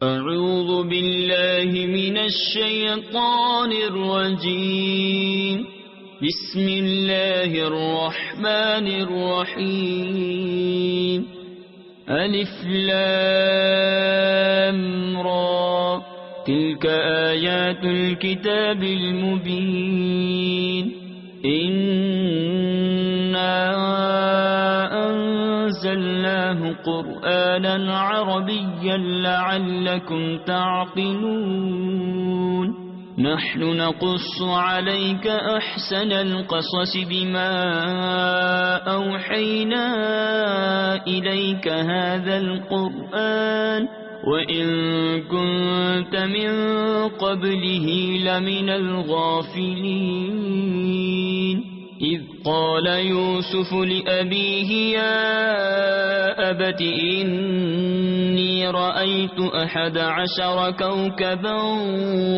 أعوذ بالله من الشيطان الرجيم. بسم الله الرحمن الرحيم. ألف لام را تلك آيات الكتاب المبين. إنا أنزلناه قرآنا عربيا لعلكم تعقلون. نحن نقص عليك أحسن القصص بما أوحينا إليك هذا القرآن وإن كنت من قبله لمن الغافلين. إذ قال يوسف لأبيه يا أبت إني رأيت 11 كوكبا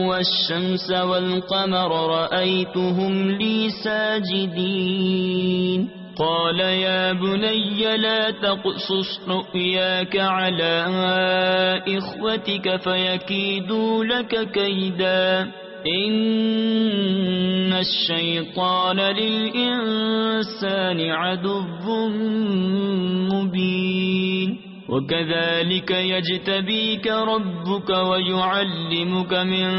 والشمس والقمر رأيتهم لي ساجدين. قال يا بني لا تقصص رؤياك على إخوتك فيكيدوا لك كيدا إن الشيطان للإنسان عدو مبين. وكذلك يجتبيك ربك ويعلمك من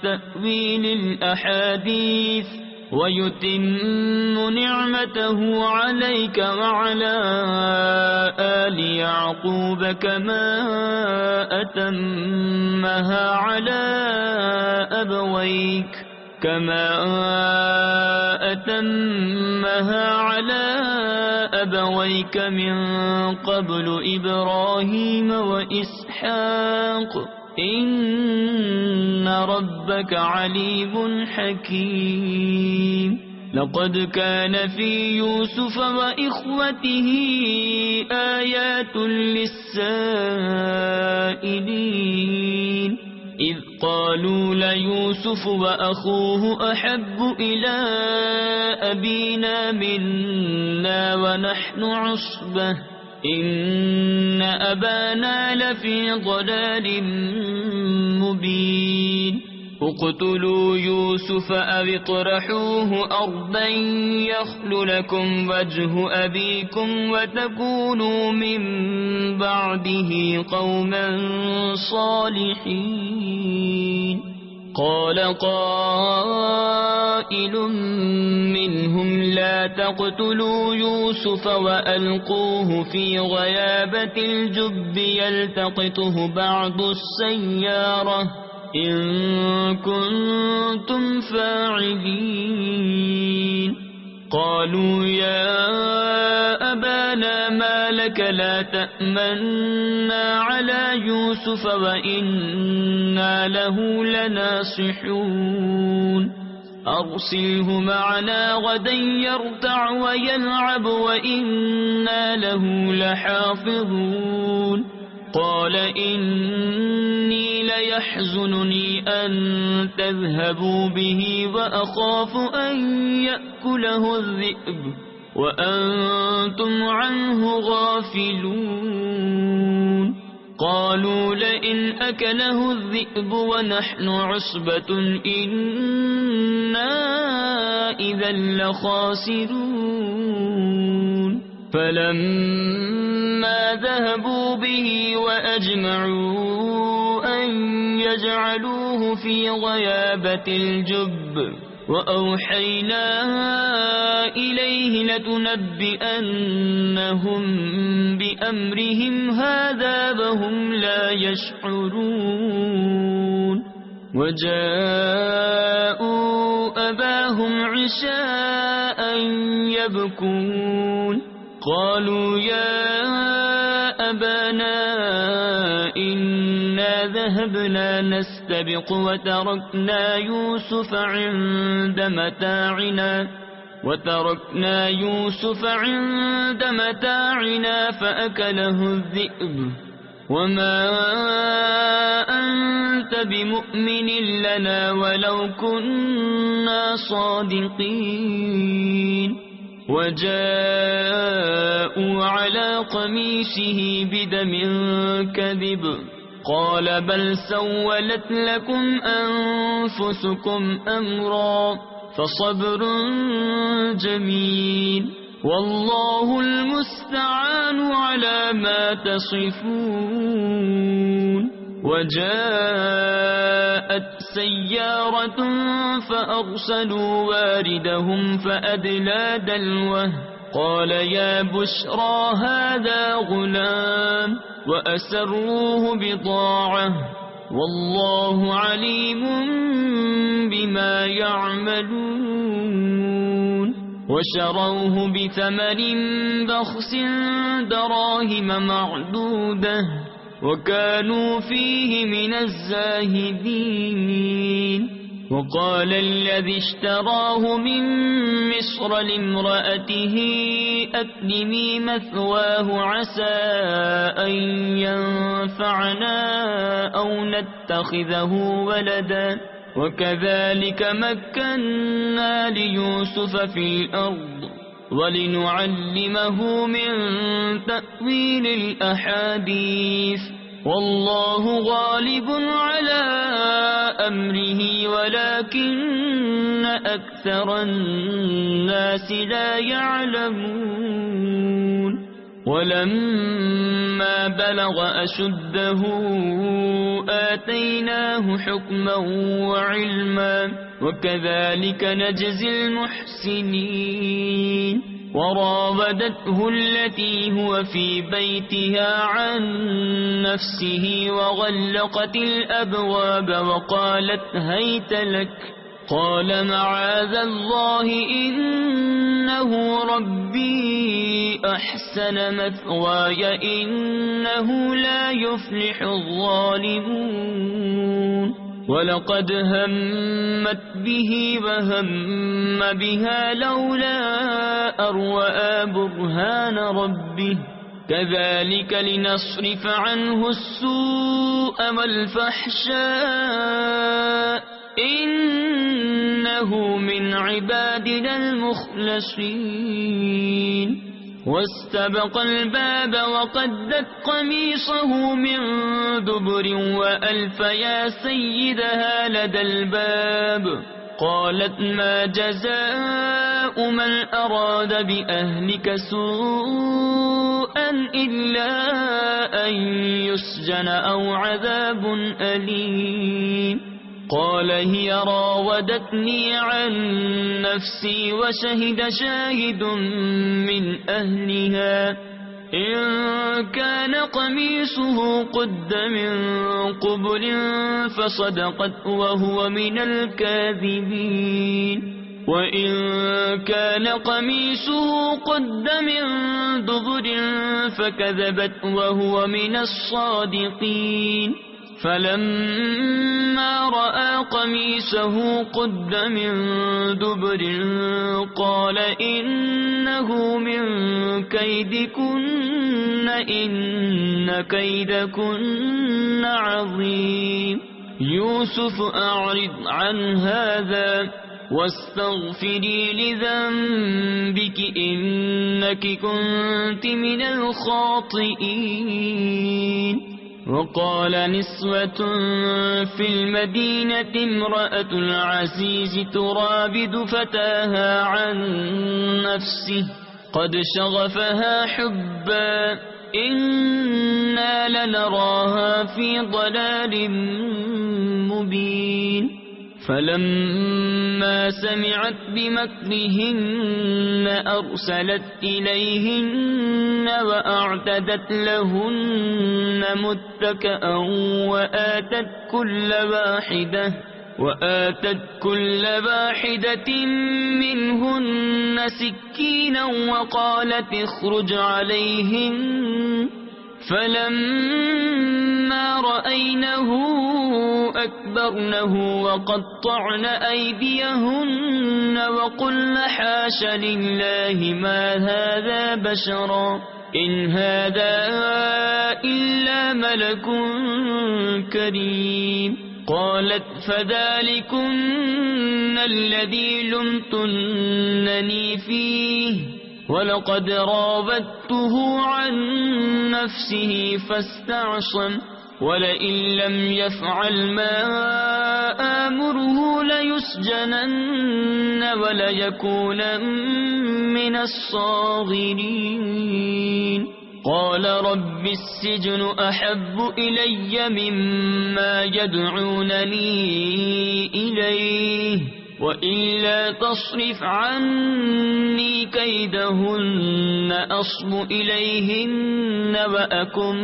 تأويل الأحاديث ويتم نعمته عليك وعلى آل يعقوب كما أتمها على أبويك من قبل إبراهيم وإسحاق إن ربك عليم حكيم. لقد كان في يوسف وإخوته آيات للسائلين إذ قالوا ليوسف وأخوه أحب إلى أبينا منا ونحن عصبة إن أبانا لفي ضلال مبين. اقتلوا يوسف أو اطرحوه أرضا يخل لكم وجه أبيكم وتكونوا من بعده قوما صالحين. قال قائل منهم لا تقتلوا يوسف وألقوه في غيابة الجب يلتقطه بعض السيارة إن كنتم فاعلين. قالوا يا أبانا ما لك لا تأمنا على يوسف وإنا له لناصحون. أرسله معنا غدا يرتع ويلعب وإنا له لحافظون. قال إني ليحزنني أن تذهبوا به وأخاف أن يأكله الذئب وأنتم عنه غافلون. قالوا لئن أكله الذئب ونحن عصبة إنا إذا لخاسرون. فلما ذهبوا به وأجمعوا أن يجعلوه في غيابة الجب وأوحينا إليه لتنبئنهم بأمرهم هذا وهم لا يشعرون. وجاءوا أباهم عشاء يبكون. قالوا يا أبانا إنا ذهبنا نستبق وتركنا يوسف عند متاعنا فأكله الذئب وما أنت بمؤمن لنا ولو كنا صادقين. وجاءوا على قميصه بدم كذب قال بل سولت لكم أنفسكم أمرا فصبر جميل والله المستعان على ما تصفون. وجاءت سيارة فأرسلوا واردهم فأدلى دلوه قال يا بشرى هذا غلام وأسروه بضاعة والله عليم بما يعملون. وشروه بثمن بخس دراهم معدودة وكانوا فيه من الزاهدين. وقال الذي اشتراه من مصر لامرأته أكرمي مثواه عسى أن ينفعنا أو نتخذه ولدا وكذلك مكنا ليوسف في الأرض ولنعلمه من تأويل الأحاديث والله غالب على أمره ولكن أكثر الناس لا يعلمون. ولما بلغ أشده آتيناه حكما وعلما وكذلك نجزي المحسنين. وراودته التي هو في بيتها عن نفسه وغلقت الأبواب وقالت هيت لك قال معاذ الله إنه ربي أحسن مثواي إنه لا يفلح الظالمون. ولقد همت به وهم بها لولا أن رأى برهان ربه كذلك لنصرف عنه السوء والفحشاء إنه من عبادنا المخلصين. واستبق الباب وقدت قميصه من دبر وألف يا سيدها لدى الباب قالت ما جزاء من أراد بأهلك سوءا إلا أن يسجن أو عذاب أليم. قال هي راودتني عن نفسي وشهد شاهد من أهلها إن كان قميصه قد من قبل فصدقت وهو من الكاذبين وإن كان قميصه قد من دبر فكذبت وهو من الصادقين. فلما رأى قميصه قد من دبر قال إنه من كيدكن إن كيدكن عظيم. يوسف أعرض عن هذا واستغفري لذنبك إنك كنت من الخاطئين. وقال نسوة في المدينة امرأة العزيز تراود فتاها عن نفسه قد شغفها حبا إنا لنراها في ضلال مبين. فلما سمعت بمكرهن أرسلت إليهن وأعتدت لهن متكئا وآتت كل واحدة منهن سكينا وقالت اخرج عليهن. فلما رأينه أكبرنه وقطعن أيديهن وقلن حاش لله ما هذا بشرا إن هذا إلا ملك كريم. قالت فذلكن الذي لمتنني فيه ولقد راودته عن نفسه فاستعصم ولئن لم يفعل ما آمره ليسجنن وليكونن من الصاغرين قال رب السجن أحب إلي مما يدعونني إليه وإلا تصرف عني كيدهن أصب إليهن وأكن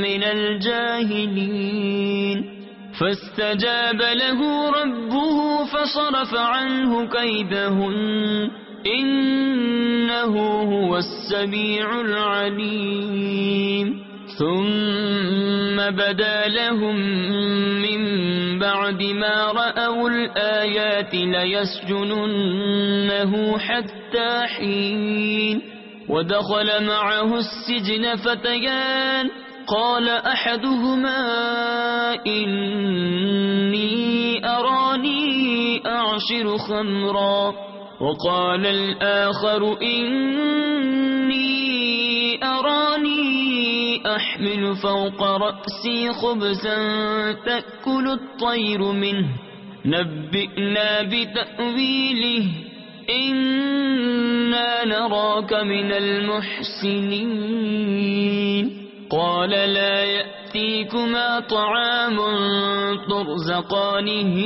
من الجاهلين فاستجاب له ربه فصرف عنه كيدهن إنه هو السميع العليم ثم بدا لهم من بعد ما رأوا الآيات ليسجننه حتى حين ودخل معه السجن فتيان قال أحدهما إني أراني أعصر خمرا وقال الآخر إني أراني أحمل فوق رأسي خبزا تأكل الطير منه نبئنا بتأويله إنا نراك من المحسنين قال لا يأتيكما طعام ترزقانه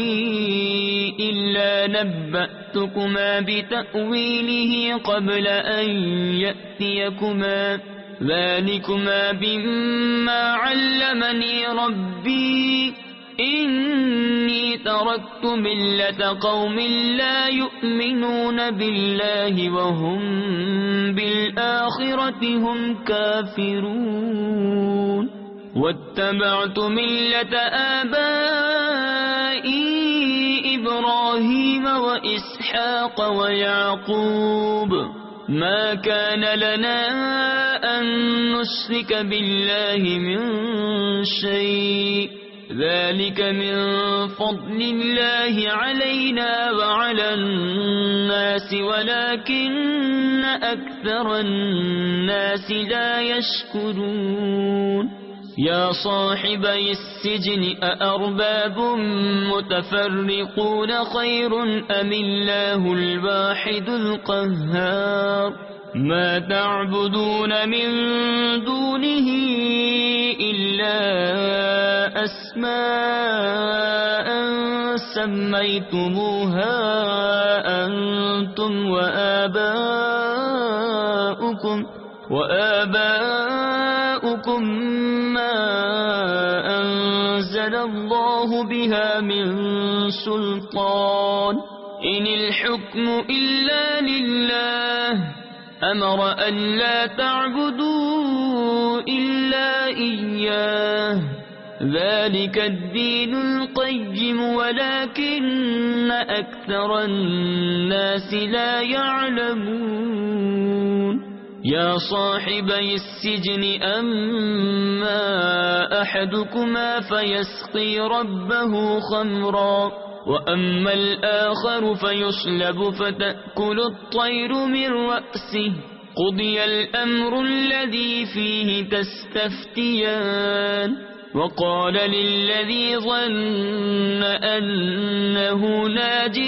إلا نبأتكما بتأويله قبل أن يأتيكما ذلكما بما علمني ربي إني تركت ملة قوم لا يؤمنون بالله وهم بالآخرة هم كافرون واتبعت ملة آبائي إبراهيم وإسحاق ويعقوب ما كان لنا أن نشرك بالله من شيء ذلك من فضل الله علينا وعلى الناس ولكن أكثر الناس لا يشكرون يا صاحبي السجن أأرباب متفرقون خير أم الله الواحد القهار ما تعبدون من دونه إلا أسماء سميتموها أنتم وآباؤكم ما أنزل الله بها من سلطان إن الحكم إلا لله أمر أن لا تعبدوا إلا إياه ذلك الدين القيم ولكن أكثر الناس لا يعلمون يا صاحبي السجن أما أحدكما فيسقي ربه خمرا وأما الآخر فيصلب فتأكل الطير من رأسه قضي الأمر الذي فيه تستفتيان وقال للذي ظن أنه ناج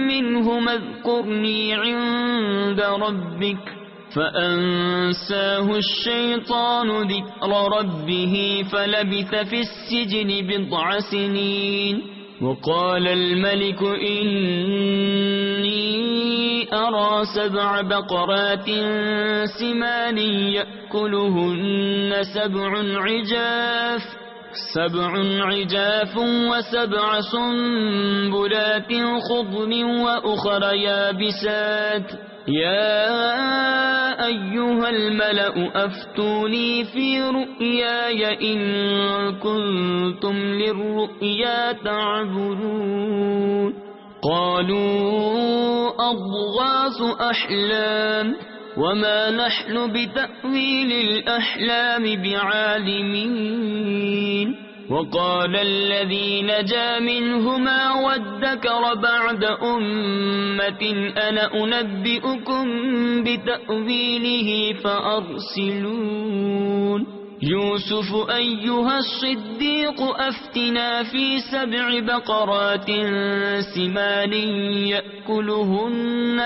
منهما اذكرني عند ربك فأنساه الشيطان ذكر ربه فلبث في السجن بضع سنين وقال الملك إني أرى 7 بقرات سمان يأكلهن 7 عجاف و7 سنبلات خضر وأخر يابسات يا أيها الملأ أفتوني في رؤياي إن كنتم للرؤيا تعبرون قالوا أضغاث أحلام وما نحن بتأويل الأحلام بعالمين وقال الذي نجا منهما وادكر بعد أمة أنا أنبئكم بتأويله فأرسلون يوسف أيها الصديق أفتنا في 7 بقرات سمان يأكلهن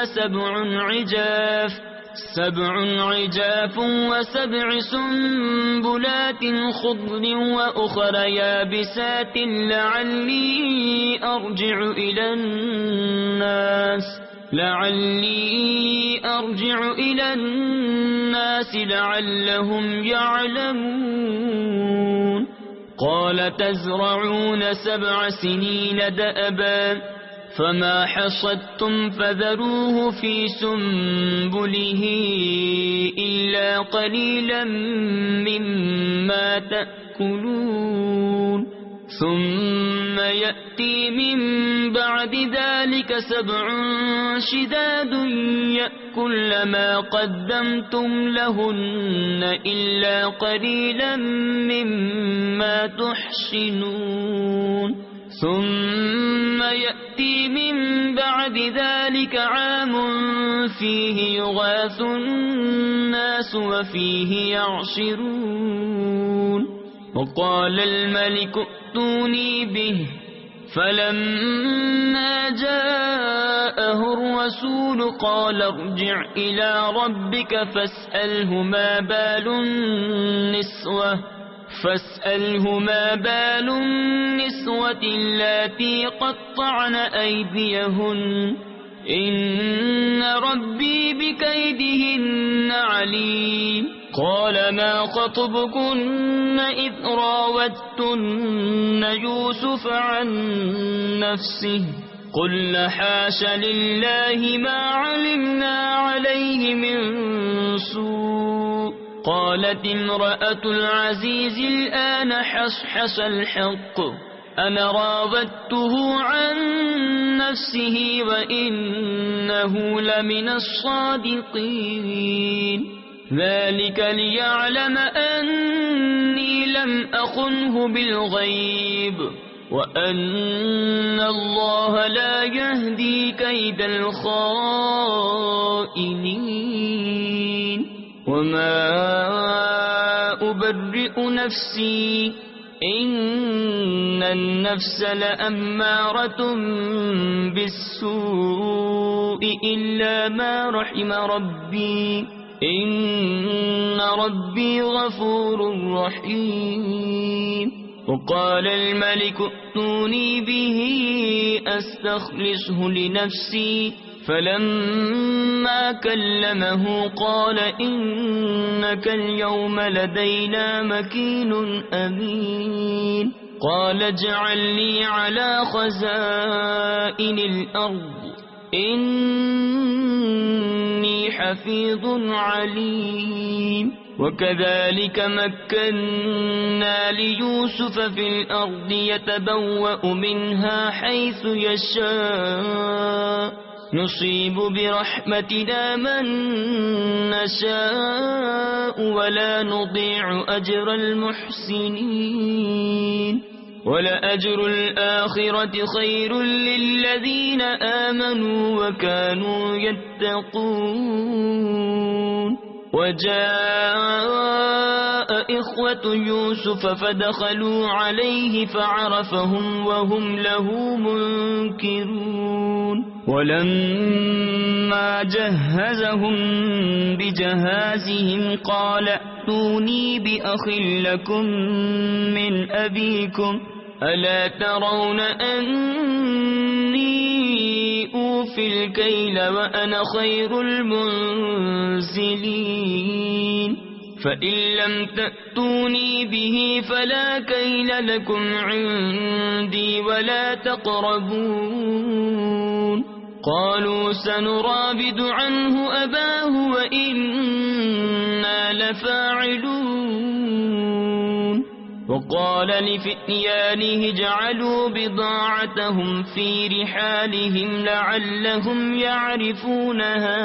7 عجاف و7 سنبلات خضر وأخر يابسات لعلي أرجع إلى الناس لعلهم يعلمون قال تزرعون 7 سنين دأبا فما حصدتم فذروه في سنبله إلا قليلا مما تأكلون ثم يأتي من بعد ذلك 7 شداد يأكل ما قدمتم لهن إلا قليلا مما تحصنون ثم يأتي من بعد ذلك عام فيه يغاث الناس وفيه يعصرون وقال الملك ائتوني به فلما جاءه الرسول قال ارجع إلى ربك فاسأله ما بال النسوة اللاتي قطعن أيديهن إن ربي بكيدهن عليم قال ما خطبكن إذ راوتن يوسف عن نفسه قلن حاش لله ما علمنا عليه من سوء قالت امرأة العزيز الآن حصحص الحق أنا راودته عن نفسه وإنه لمن الصادقين ذلك ليعلم أني لم أخنه بالغيب وأن الله لا يهدي كيد الخائنين وما أبرئ نفسي إن النفس لأمارة بالسوء إلا ما رحم ربي إن ربي غفور رحيم وقال الملك ائتوني به أستخلصه لنفسي فلما كلمه قال إنك اليوم لدينا مكين أمين قال اجعلني على خزائن الأرض إني حفيظ عليم وكذلك مكنا ليوسف في الأرض يتبوأ منها حيث يشاء نصيب برحمتنا من نشاء ولا نضيع أجر المحسنين ولأجر الآخرة خير للذين آمنوا وكانوا يتقون وجاء إخوة يوسف فدخلوا عليه فعرفهم وهم له منكرون ولما جهزهم بجهازهم قال ائتوني بأخ لكم من أبيكم ألا ترون أني أوفي الكيل وأنا خير المنزلين فإن لم تأتوني به فلا كيل لكم عندي ولا تقربون قالوا سنراود عنه أباه وإنا لفاعلون وقال لفتيانه اجعلوا بضاعتهم في رحالهم لعلهم يعرفونها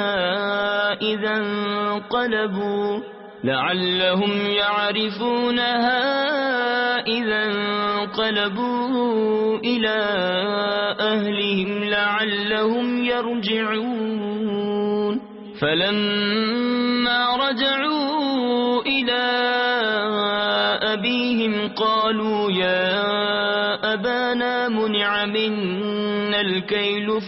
إذا انقلبوا إلى أهلهم لعلهم يرجعون فلما رجعوا إلى قالوا يا أبانا منع منا الكيل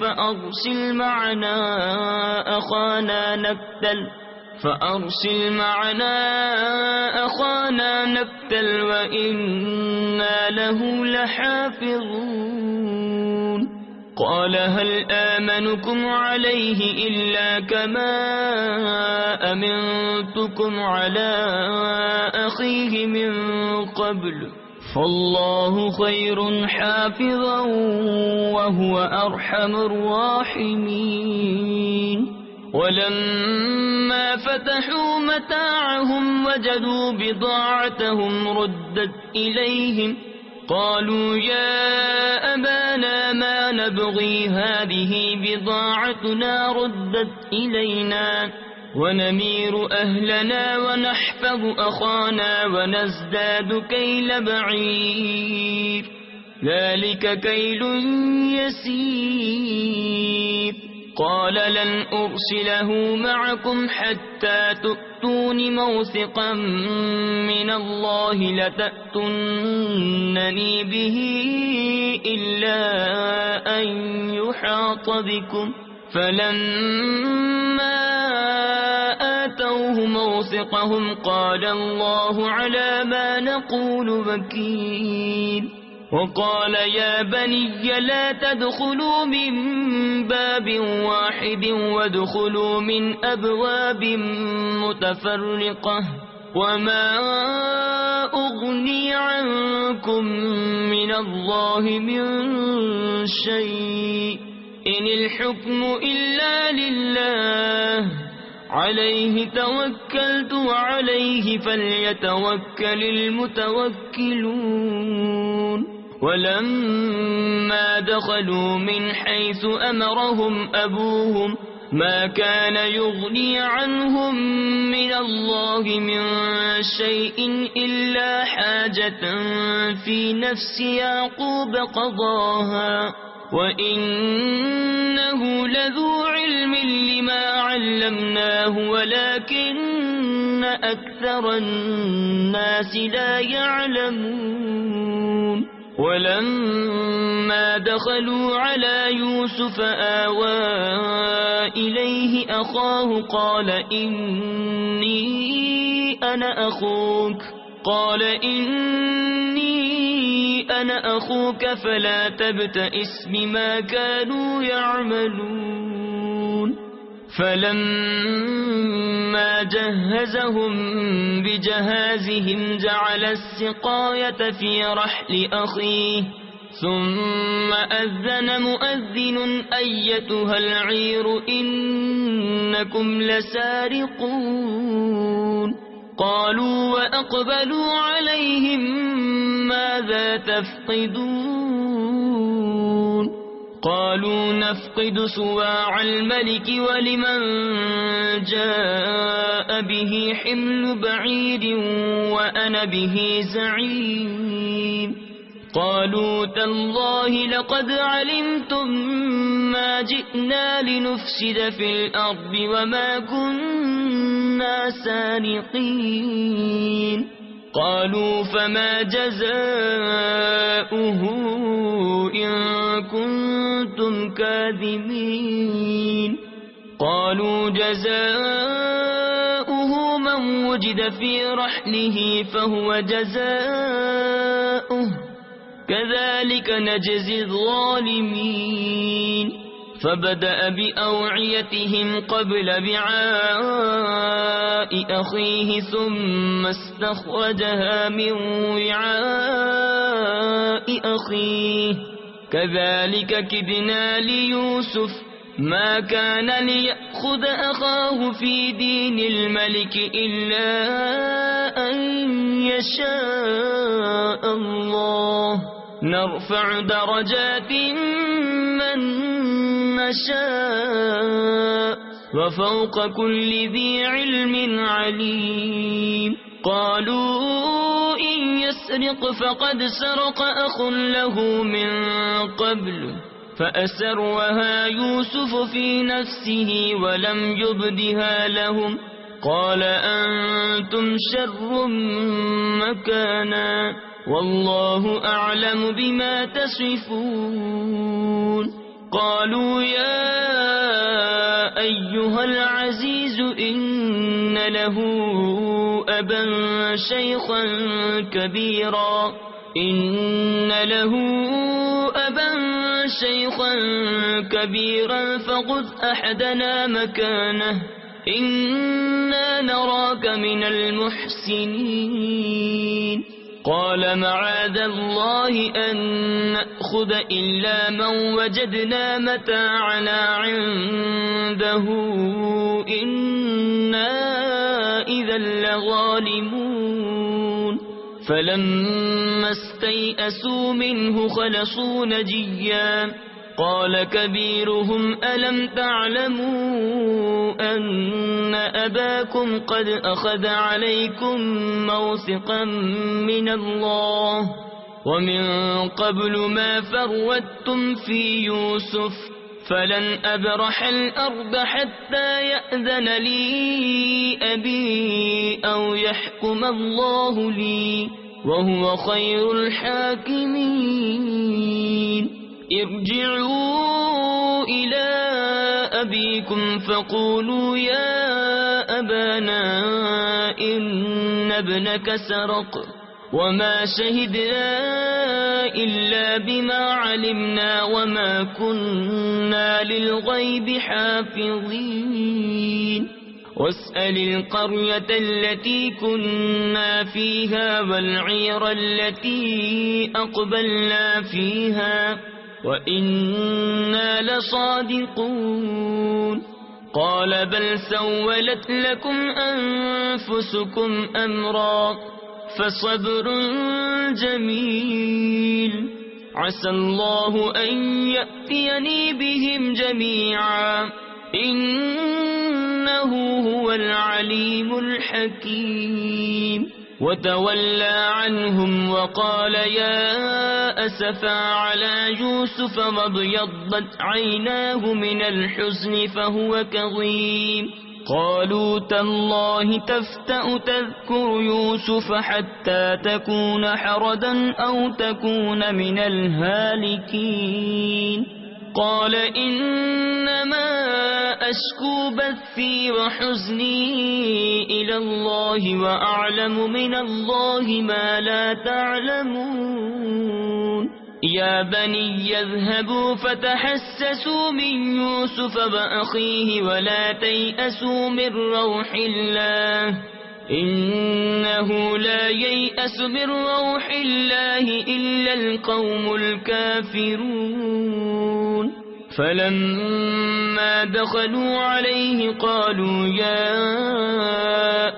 فأرسل معنا أخانا نكتل وإنا له لحافظون قال هل آمنكم عليه إلا كما أمنتكم على أخيه من قبل فالله خير حافظا وهو أرحم الراحمين ولما فتحوا متاعهم وجدوا بضاعتهم ردت إليهم قالوا يا أبانا ما نبغي هذه بضاعتنا ردت إلينا ونمير أهلنا ونحفظ أخانا ونزداد كيل بعير ذلك كيل يسير قال لن أرسله معكم حتى تؤتون موثقا من الله لتأتونني به إلا أن يحاط بكم فلما آتوه موثقهم قال الله على ما نقول وكيل وقال يا بني لا تدخلوا من باب واحد وادخلوا من أبواب متفرقة وما أغني عنكم من الله من شيء إن الحكم إلا لله عليه توكلت وعليه فليتوكل المتوكلون ولما دخلوا من حيث أمرهم أبوهم ما كان يغني عنهم من الله من شيء إلا حاجة في نفس يعقوب قضاها وإنه لذو علم لما علمناه ولكن أكثر الناس لا يعلمون ولما دخلوا على يوسف آوى إليه أخاه قال إني أنا أخوك فلا تبتئس بما كانوا يعملون فلما جهزهم بجهازهم جعل السقاية في رحل أخيه ثم أذن مؤذن أيتها العير إنكم لسارقون قالوا وأقبلوا عليهم ماذا تفقدون قالوا نفقد صواع الملك ولمن جاء به حمل بعير وأنا به زعيم قالوا تالله لقد علمتم ما جئنا لنفسد في الأرض وما كنا سارقين قالوا فما جزاؤه إن كنتم كاذبين قالوا جزاؤه من وجد في رحله فهو جزاؤه كذلك نجزي الظالمين فبدأ بأوعيتهم قبل وعاء أخيه ثم استخرجها من وعاء أخيه كذلك كدنا ليوسف ما كان ليأخذ أخاه في دين الملك إلا أن يشاء الله نرفع درجات من نشاء وفوق كل ذي علم عليم قالوا إن يسرق فقد سرق أخ له من قبل فأسرها يوسف في نفسه ولم يبدها لهم قال أنتم شر مكانا والله أعلم بما تصفون قالوا يا أيها العزيز إن له أبا شيخا كبيرا فخذ أحدنا مكانه إنا نراك من المحسنين قال معاذ الله أن نأخذ إلا من وجدنا متاعنا عنده إنا إذا لظالمون فلما استيئسوا منه خلصوا نجيا قال كبيرهم ألم تعلموا أن أباكم قد أخذ عليكم موثقا من الله ومن قبل ما فرطتم في يوسف فلن أبرح الأرض حتى يأذن لي أبي أو يحكم الله لي وهو خير الحاكمين ارجعوا إلى أبيكم فقولوا يا أبانا إن ابنك سرق وما شهدنا إلا بما علمنا وما كنا للغيب حافظين واسأل القرية التي كنا فيها والعير التي أقبلنا فيها وإنا لصادقون قال بل سولت لكم أنفسكم أمرا فصبر جميل عسى الله أن يأتيني بهم جميعا إنه هو العليم الحكيم وتولى عنهم وقال يا أسفا على يوسف وابيضت عيناه من الحزن فهو كظيم قالوا تالله تفتأ تذكر يوسف حتى تكون حردا أو تكون من الهالكين قال إنما أشكو بثي وحزني إلى الله وأعلم من الله ما لا تعلمون يا بني يذهبوا فتحسسوا من يوسف وأخيه ولا تيأسوا من روح الله إنه لا ييأس من روح الله إلا القوم الكافرون فلما دخلوا عليه قالوا يا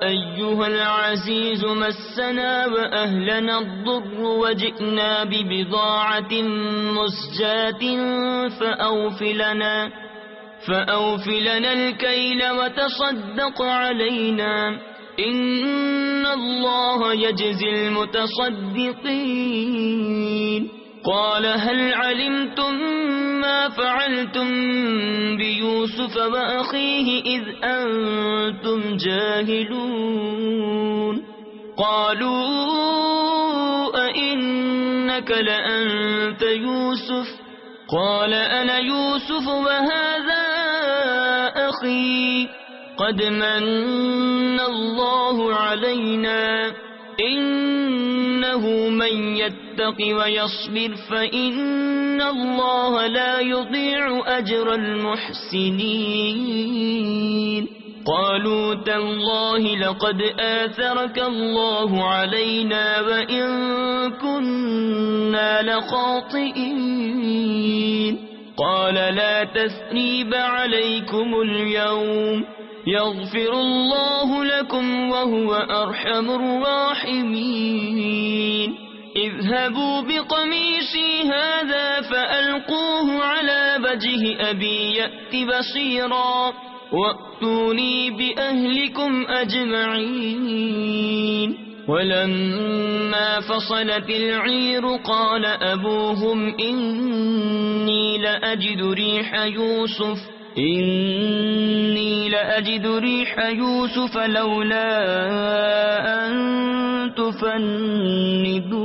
أيها العزيز مسنا وأهلنا الضر وجئنا ببضاعة مزجاة فأوف لنا الكيل وتصدق علينا إن الله يجزي المتصدقين قال هل علمتم ما فعلتم بيوسف وأخيه إذ أنتم جاهلون قالوا أئنك لأنت يوسف قال أنا يوسف وهذا أخي قد من الله علينا إنه من يتق ويصبر فإن الله لا يضيع أجر المحسنين قالوا تالله لقد آثرك الله علينا وإن كنا لخاطئين قال لا تثريب عليكم اليوم يغفر الله لكم وهو أرحم الراحمين اذهبوا بقميصي هذا فألقوه على وجه أبي يأت بصيرا وأتوني بأهلكم أجمعين ولما فصلت العير قال أبوهم إني لأجد ريح يوسف إني لأجد ريح يوسف لولا أن تفندون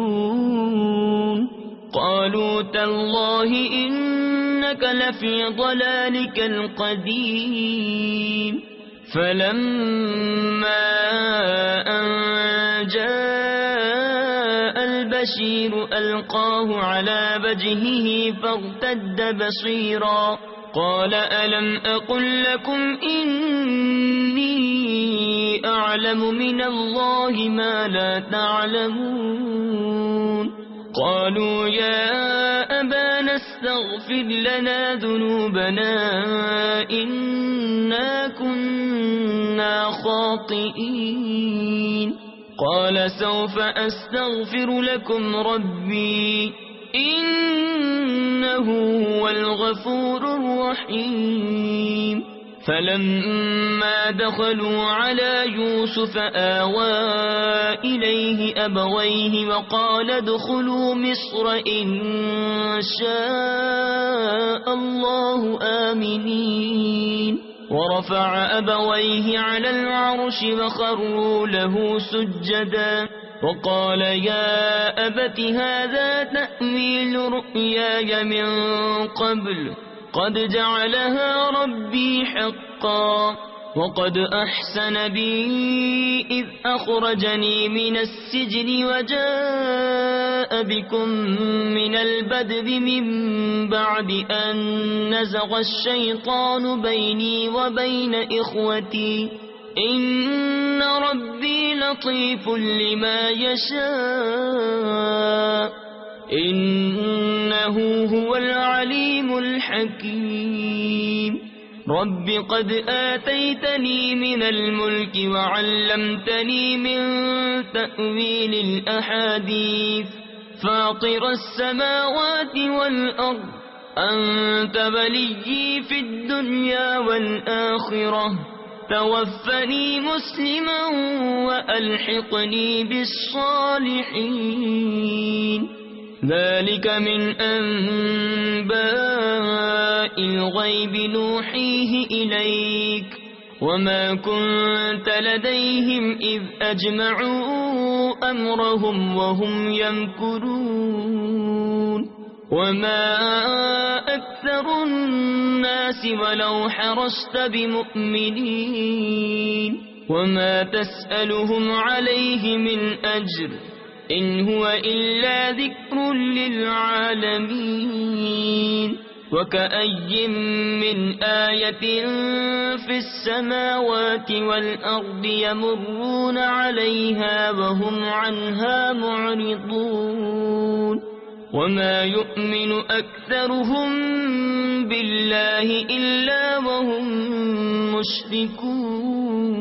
قالوا تالله إنك لفي ضلالك القديم فلما أن جاء البشير ألقاه على وجهه فارتد بصيرا قال ألم أقل لكم إني أعلم من الله ما لا تعلمون قالوا يا أبانا استغفر لنا ذنوبنا إنا كنا خاطئين قال سوف أستغفر لكم ربي إنه هو الغفور الرحيم فلما دخلوا على يوسف آوى إليه أبويه وقال ادخلوا مصر إن شاء الله آمنين ورفع أبويه على العرش وخروا له سجدا وقال يا أبت هذا تأويل رؤياي من قبل قد جعلها ربي حقا وقد أحسن بي إذ أخرجني من السجن وجاء بكم من البدو من بعد أن نزغ الشيطان بيني وبين إخوتي إن ربي لطيف لما يشاء إنه هو العليم الحكيم رب قد آتيتني من الملك وعلمتني من تأويل الأحاديث فاطر السماوات والأرض أنت وليي في الدنيا والآخرة توفني مسلما وألحقني بالصالحين ذلك من أنباء الغيب نوحيه إليك وما كنت لديهم إذ أجمعوا أمرهم وهم يمكرون وما أكثر الناس ولو حرصت بمؤمنين وما تسألهم عليه من أجر إن هو إلا ذكر للعالمين وكأي من آية في السماوات والأرض يمرون عليها وهم عنها معرضون وما يؤمن أكثرهم بالله إلا وهم مشركون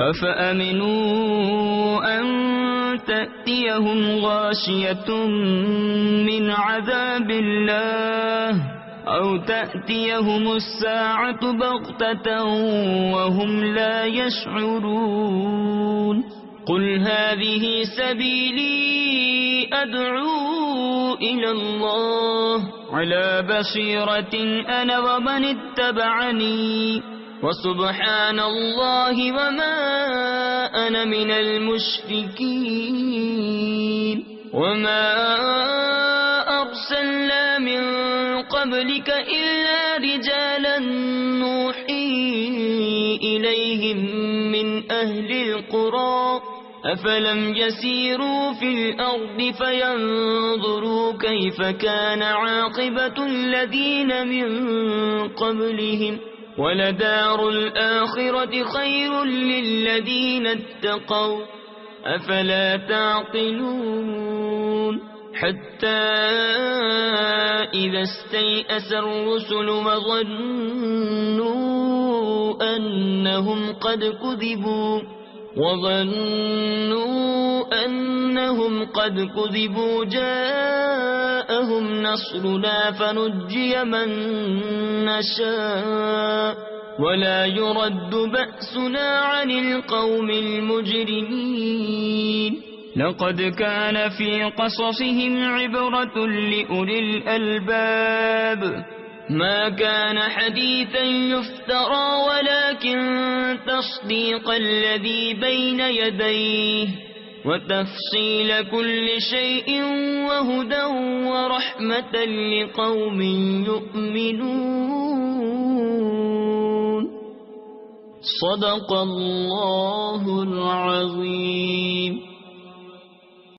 أفأمنوا أن تأتيهم غاشية من عذاب الله أو تأتيهم الساعة بغتة وهم لا يشعرون قل هذه سبيلي أدعو إلى الله على بصيرة أنا ومن اتبعني وسبحان الله وما أنا من المشركين وما أرسلنا من قبلك إلا رجالا نوحي إليهم من أهل القرى أفلم يسيروا في الأرض فينظروا كيف كان عاقبة الذين من قبلهم ولدار الآخرة خير للذين اتقوا أفلا تعقلون حتى إذا استيأس الرسل وظنوا أنهم قد كذبوا جاءهم نصرنا فنجي من نشاء ولا يرد بأسنا عن القوم المجرمين لقد كان في قصصهم عبرة لأولي الألباب ما كان حديثا يفترى ولكن تصديق الذي بين يديه وتفصيل كل شيء وهدى ورحمة لقوم يؤمنون. صدق اللہ